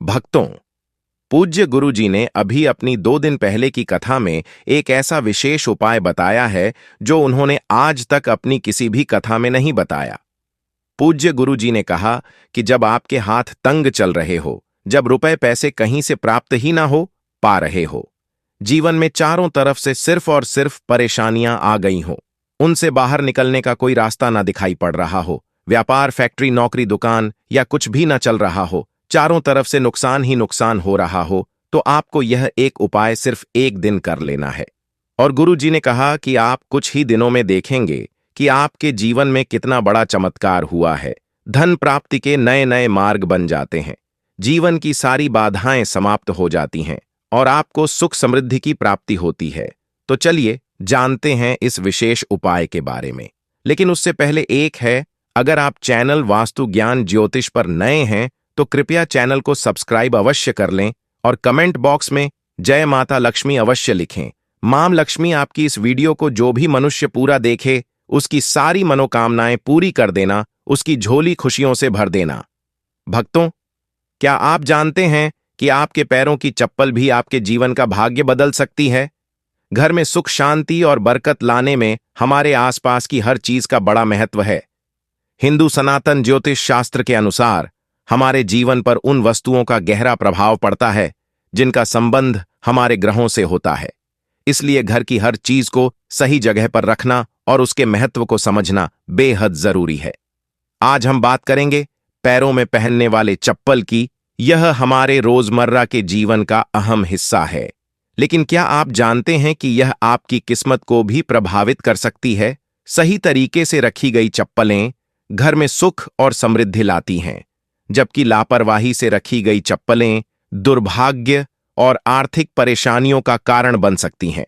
भक्तों, पूज्य गुरु जी ने अभी अपनी 2 दिन पहले की कथा में एक ऐसा विशेष उपाय बताया है जो उन्होंने आज तक अपनी किसी भी कथा में नहीं बताया। पूज्य गुरु जी ने कहा कि जब आपके हाथ तंग चल रहे हो, जब रुपए पैसे कहीं से प्राप्त ही ना हो पा रहे हो, जीवन में चारों तरफ से सिर्फ और सिर्फ परेशानियां आ गई हो, उनसे बाहर निकलने का कोई रास्ता ना दिखाई पड़ रहा हो, व्यापार, फैक्ट्री, नौकरी, दुकान या कुछ भी ना चल रहा हो, चारों तरफ से नुकसान ही नुकसान हो रहा हो, तो आपको यह एक उपाय सिर्फ 1 दिन कर लेना है। और गुरु जी ने कहा कि आप कुछ ही दिनों में देखेंगे कि आपके जीवन में कितना बड़ा चमत्कार हुआ है। धन प्राप्ति के नए नए मार्ग बन जाते हैं, जीवन की सारी बाधाएं समाप्त हो जाती हैं और आपको सुख समृद्धि की प्राप्ति होती है। तो चलिए जानते हैं इस विशेष उपाय के बारे में। लेकिन उससे पहले एक है, अगर आप चैनल वास्तु ज्ञान ज्योतिष पर नए हैं तो कृपया चैनल को सब्सक्राइब अवश्य कर लें और कमेंट बॉक्स में जय माता लक्ष्मी अवश्य लिखें। मां लक्ष्मी आपकी इस वीडियो को जो भी मनुष्य पूरा देखे उसकी सारी मनोकामनाएं पूरी कर देना, उसकी झोली खुशियों से भर देना। भक्तों, क्या आप जानते हैं कि आपके पैरों की चप्पल भी आपके जीवन का भाग्य बदल सकती है? घर में सुख, शांति और बरकत लाने में हमारे आसपास की हर चीज का बड़ा महत्व है। हिंदू सनातन ज्योतिष शास्त्र के अनुसार हमारे जीवन पर उन वस्तुओं का गहरा प्रभाव पड़ता है जिनका संबंध हमारे ग्रहों से होता है। इसलिए घर की हर चीज को सही जगह पर रखना और उसके महत्व को समझना बेहद जरूरी है। आज हम बात करेंगे पैरों में पहनने वाले चप्पल की। यह हमारे रोजमर्रा के जीवन का अहम हिस्सा है, लेकिन क्या आप जानते हैं कि यह आपकी किस्मत को भी प्रभावित कर सकती है? सही तरीके से रखी गई चप्पलें घर में सुख और समृद्धि लाती हैं, जबकि लापरवाही से रखी गई चप्पलें दुर्भाग्य और आर्थिक परेशानियों का कारण बन सकती हैं।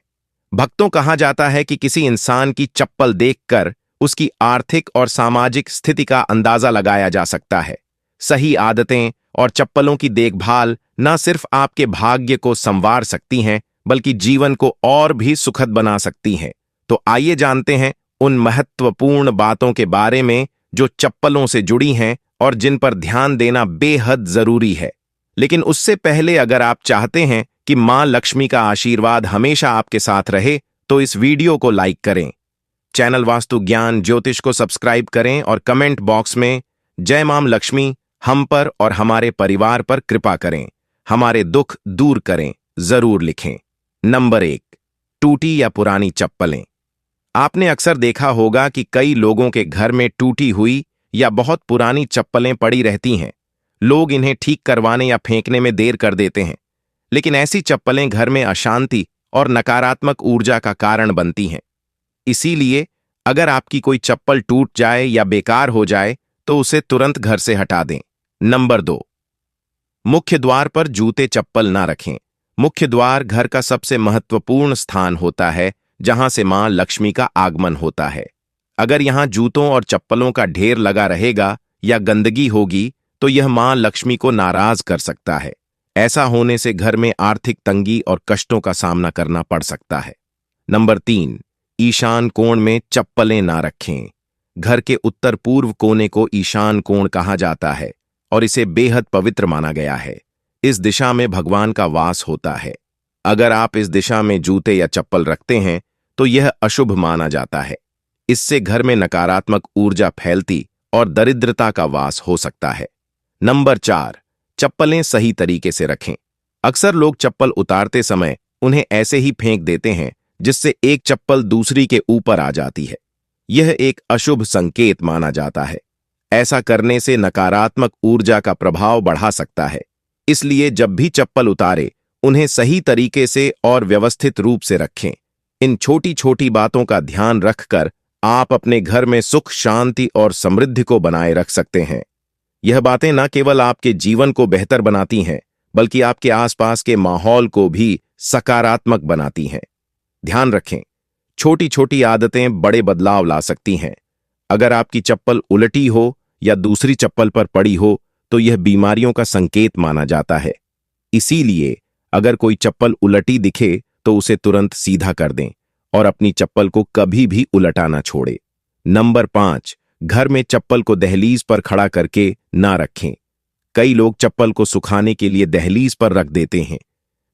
भक्तों, कहा जाता है कि किसी इंसान की चप्पल देखकर उसकी आर्थिक और सामाजिक स्थिति का अंदाजा लगाया जा सकता है। सही आदतें और चप्पलों की देखभाल न सिर्फ आपके भाग्य को संवार सकती हैं, बल्कि जीवन को और भी सुखद बना सकती हैं। तो आइए जानते हैं उन महत्वपूर्ण बातों के बारे में जो चप्पलों से जुड़ी हैं और जिन पर ध्यान देना बेहद जरूरी है। लेकिन उससे पहले, अगर आप चाहते हैं कि मां लक्ष्मी का आशीर्वाद हमेशा आपके साथ रहे, तो इस वीडियो को लाइक करें, चैनल वास्तु ज्ञान ज्योतिष को सब्सक्राइब करें और कमेंट बॉक्स में जय मां लक्ष्मी हम पर और हमारे परिवार पर कृपा करें, हमारे दुख दूर करें, जरूर लिखें। नंबर 1, टूटी या पुरानी चप्पलें। आपने अक्सर देखा होगा कि कई लोगों के घर में टूटी हुई या बहुत पुरानी चप्पलें पड़ी रहती हैं। लोग इन्हें ठीक करवाने या फेंकने में देर कर देते हैं, लेकिन ऐसी चप्पलें घर में अशांति और नकारात्मक ऊर्जा का कारण बनती हैं। इसीलिए अगर आपकी कोई चप्पल टूट जाए या बेकार हो जाए तो उसे तुरंत घर से हटा दें। नंबर 2, मुख्य द्वार पर जूते चप्पल ना रखें। मुख्य द्वार घर का सबसे महत्वपूर्ण स्थान होता है, जहां से मां लक्ष्मी का आगमन होता है। अगर यहां जूतों और चप्पलों का ढेर लगा रहेगा या गंदगी होगी तो यह मां लक्ष्मी को नाराज कर सकता है। ऐसा होने से घर में आर्थिक तंगी और कष्टों का सामना करना पड़ सकता है। नंबर 3, ईशान कोण में चप्पलें ना रखें। घर के उत्तर पूर्व कोने को ईशान कोण कहा जाता है और इसे बेहद पवित्र माना गया है। इस दिशा में भगवान का वास होता है। अगर आप इस दिशा में जूते या चप्पल रखते हैं तो यह अशुभ माना जाता है। इससे घर में नकारात्मक ऊर्जा फैलती और दरिद्रता का वास हो सकता है। नंबर 4, चप्पलें सही तरीके से रखें। अक्सर लोग चप्पल उतारते समय उन्हें ऐसे ही फेंक देते हैं, जिससे एक चप्पल दूसरी के ऊपर आ जाती है। यह एक अशुभ संकेत माना जाता है। ऐसा करने से नकारात्मक ऊर्जा का प्रभाव बढ़ा सकता है। इसलिए जब भी चप्पल उतारे उन्हें सही तरीके से और व्यवस्थित रूप से रखें। इन छोटी छोटी बातों का ध्यान रखकर आप अपने घर में सुख, शांति और समृद्धि को बनाए रख सकते हैं। यह बातें न केवल आपके जीवन को बेहतर बनाती हैं, बल्कि आपके आसपास के माहौल को भी सकारात्मक बनाती हैं। ध्यान रखें, छोटी छोटी आदतें बड़े बदलाव ला सकती हैं। अगर आपकी चप्पल उलटी हो या दूसरी चप्पल पर पड़ी हो तो यह बीमारियों का संकेत माना जाता है। इसीलिए अगर कोई चप्पल उलटी दिखे तो उसे तुरंत सीधा कर दें और अपनी चप्पल को कभी भी उलटा ना छोड़े। नंबर 5, घर में चप्पल को दहलीज पर खड़ा करके ना रखें। कई लोग चप्पल को सुखाने के लिए दहलीज पर रख देते हैं,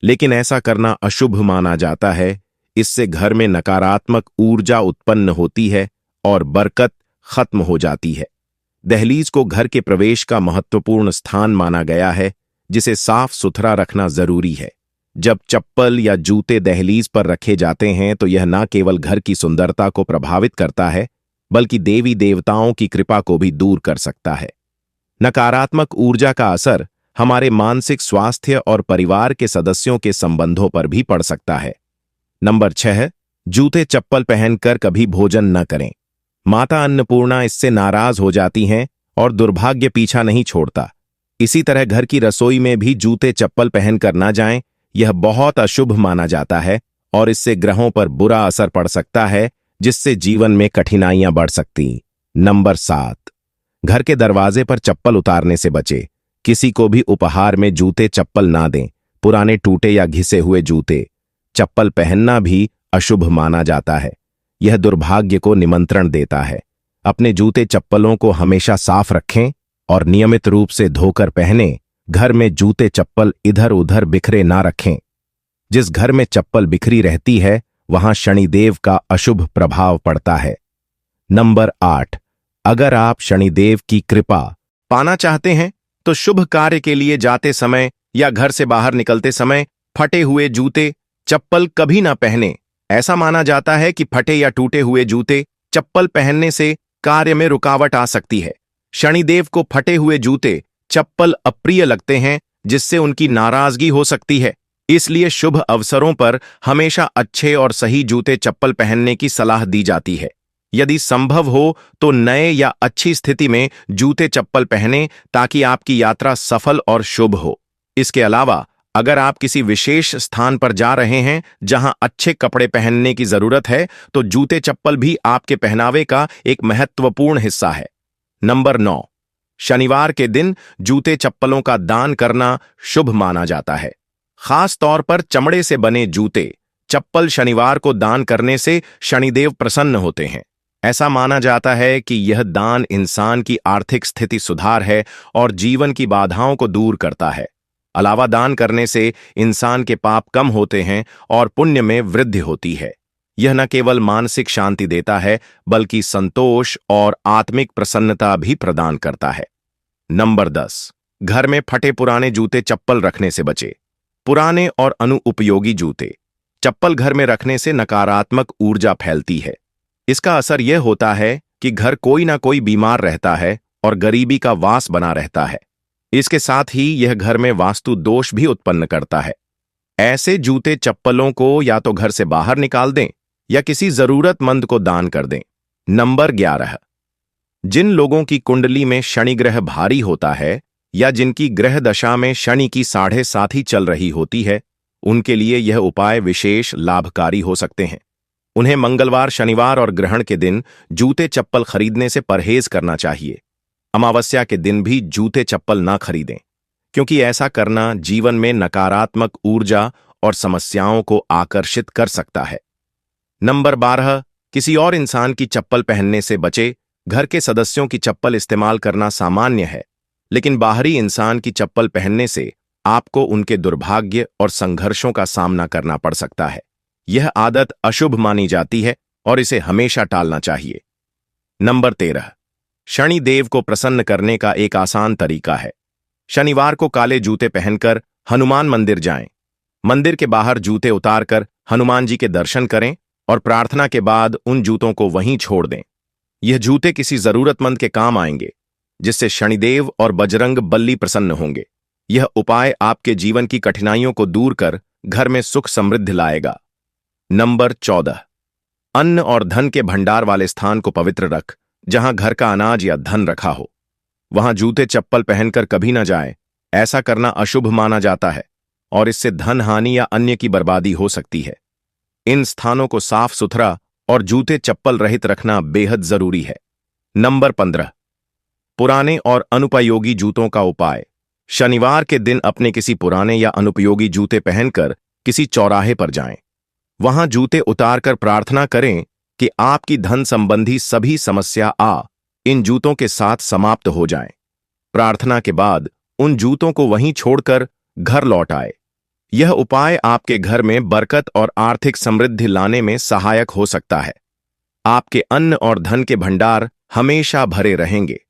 लेकिन ऐसा करना अशुभ माना जाता है। इससे घर में नकारात्मक ऊर्जा उत्पन्न होती है और बरकत खत्म हो जाती है। दहलीज को घर के प्रवेश का महत्वपूर्ण स्थान माना गया है, जिसे साफ सुथरा रखना जरूरी है। जब चप्पल या जूते दहलीज पर रखे जाते हैं तो यह न केवल घर की सुंदरता को प्रभावित करता है, बल्कि देवी देवताओं की कृपा को भी दूर कर सकता है। नकारात्मक ऊर्जा का असर हमारे मानसिक स्वास्थ्य और परिवार के सदस्यों के संबंधों पर भी पड़ सकता है। नंबर 6, जूते चप्पल पहनकर कभी भोजन न करें। माता अन्नपूर्णा इससे नाराज हो जाती हैं और दुर्भाग्य पीछा नहीं छोड़ता। इसी तरह घर की रसोई में भी जूते चप्पल पहनकर ना जाएं, यह बहुत अशुभ माना जाता है और इससे ग्रहों पर बुरा असर पड़ सकता है, जिससे जीवन में कठिनाइयां बढ़ सकती। नंबर 7, घर के दरवाजे पर चप्पल उतारने से बचे। किसी को भी उपहार में जूते चप्पल ना दें। पुराने टूटे या घिसे हुए जूते चप्पल पहनना भी अशुभ माना जाता है। यह दुर्भाग्य को निमंत्रण देता है। अपने जूते चप्पलों को हमेशा साफ रखें और नियमित रूप से धोकर पहनें। घर में जूते चप्पल इधर उधर बिखरे ना रखें। जिस घर में चप्पल बिखरी रहती है वहां शनिदेव का अशुभ प्रभाव पड़ता है। नंबर 8, अगर आप शनिदेव की कृपा पाना चाहते हैं तो शुभ कार्य के लिए जाते समय या घर से बाहर निकलते समय फटे हुए जूते चप्पल कभी ना पहने। ऐसा माना जाता है कि फटे या टूटे हुए जूते चप्पल पहनने से कार्य में रुकावट आ सकती है। शनिदेव को फटे हुए जूते चप्पल अप्रिय लगते हैं, जिससे उनकी नाराजगी हो सकती है। इसलिए शुभ अवसरों पर हमेशा अच्छे और सही जूते चप्पल पहनने की सलाह दी जाती है। यदि संभव हो तो नए या अच्छी स्थिति में जूते चप्पल पहनें ताकि आपकी यात्रा सफल और शुभ हो। इसके अलावा अगर आप किसी विशेष स्थान पर जा रहे हैं जहां अच्छे कपड़े पहनने की जरूरत है, तो जूते चप्पल भी आपके पहनावे का एक महत्वपूर्ण हिस्सा है। नंबर 9, शनिवार के दिन जूते चप्पलों का दान करना शुभ माना जाता है। खास तौर पर चमड़े से बने जूते चप्पल शनिवार को दान करने से शनिदेव प्रसन्न होते हैं। ऐसा माना जाता है कि यह दान इंसान की आर्थिक स्थिति सुधार है और जीवन की बाधाओं को दूर करता है। अलावा दान करने से इंसान के पाप कम होते हैं और पुण्य में वृद्धि होती है। यह न केवल मानसिक शांति देता है, बल्कि संतोष और आत्मिक प्रसन्नता भी प्रदान करता है। नंबर 10, घर में फटे पुराने जूते चप्पल रखने से बचे। पुराने और अनुपयोगी जूते चप्पल घर में रखने से नकारात्मक ऊर्जा फैलती है। इसका असर यह होता है कि घर कोई ना कोई बीमार रहता है और गरीबी का वास बना रहता है। इसके साथ ही यह घर में वास्तु दोष भी उत्पन्न करता है। ऐसे जूते चप्पलों को या तो घर से बाहर निकाल दें या किसी जरूरतमंद को दान कर दें। नंबर 11, जिन लोगों की कुंडली में शनि ग्रह भारी होता है या जिनकी ग्रह दशा में शनि की 7.5 चल रही होती है, उनके लिए यह उपाय विशेष लाभकारी हो सकते हैं। उन्हें मंगलवार, शनिवार और ग्रहण के दिन जूते चप्पल खरीदने से परहेज करना चाहिए। अमावस्या के दिन भी जूते चप्पल ना खरीदें, क्योंकि ऐसा करना जीवन में नकारात्मक ऊर्जा और समस्याओं को आकर्षित कर सकता है। नंबर 12, किसी और इंसान की चप्पल पहनने से बचे। घर के सदस्यों की चप्पल इस्तेमाल करना सामान्य है, लेकिन बाहरी इंसान की चप्पल पहनने से आपको उनके दुर्भाग्य और संघर्षों का सामना करना पड़ सकता है। यह आदत अशुभ मानी जाती है और इसे हमेशा टालना चाहिए। नंबर 13, शनि देव को प्रसन्न करने का एक आसान तरीका है। शनिवार को काले जूते पहनकर हनुमान मंदिर जाएं। मंदिर के बाहर जूते उतारकर हनुमान जी के दर्शन करें और प्रार्थना के बाद उन जूतों को वहीं छोड़ दें। यह जूते किसी जरूरतमंद के काम आएंगे, जिससे शनिदेव और बजरंग बली प्रसन्न होंगे। यह उपाय आपके जीवन की कठिनाइयों को दूर कर घर में सुख समृद्धि लाएगा। नंबर 14, अन्न और धन के भंडार वाले स्थान को पवित्र रख। जहां घर का अनाज या धन रखा हो वहां जूते चप्पल पहनकर कभी न जाएं। ऐसा करना अशुभ माना जाता है और इससे धन हानि या अन्य की बर्बादी हो सकती है। इन स्थानों को साफ सुथरा और जूते चप्पल रहित रखना बेहद जरूरी है। नंबर 15, पुराने और अनुपयोगी जूतों का उपाय। शनिवार के दिन अपने किसी पुराने या अनुपयोगी जूते पहनकर किसी चौराहे पर जाएं। वहां जूते उतारकर प्रार्थना करें कि आपकी धन संबंधी सभी समस्या इन जूतों के साथ समाप्त हो जाएं। प्रार्थना के बाद उन जूतों को वहीं छोड़कर घर लौट आए। यह उपाय आपके घर में बरकत और आर्थिक समृद्धि लाने में सहायक हो सकता है। आपके अन्न और धन के भंडार हमेशा भरे रहेंगे।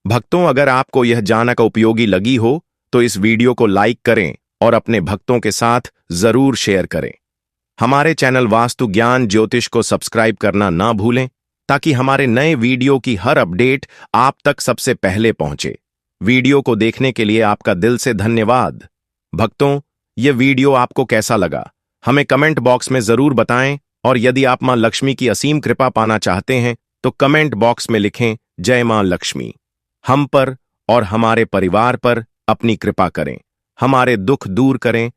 भक्तों, अगर आपको यह जानक उपयोगी लगी हो तो इस वीडियो को लाइक करें और अपने भक्तों के साथ जरूर शेयर करें। हमारे चैनल वास्तु ज्ञान ज्योतिष को सब्सक्राइब करना ना भूलें ताकि हमारे नए वीडियो की हर अपडेट आप तक सबसे पहले पहुंचे। वीडियो को देखने के लिए आपका दिल से धन्यवाद। भक्तों, यह वीडियो आपको कैसा लगा हमें कमेंट बॉक्स में जरूर बताएं और यदि आप मां लक्ष्मी की असीम कृपा पाना चाहते हैं तो कमेंट बॉक्स में लिखें जय मां लक्ष्मी। हम पर और हमारे परिवार पर अपनी कृपा करें, हमारे दुख दूर करें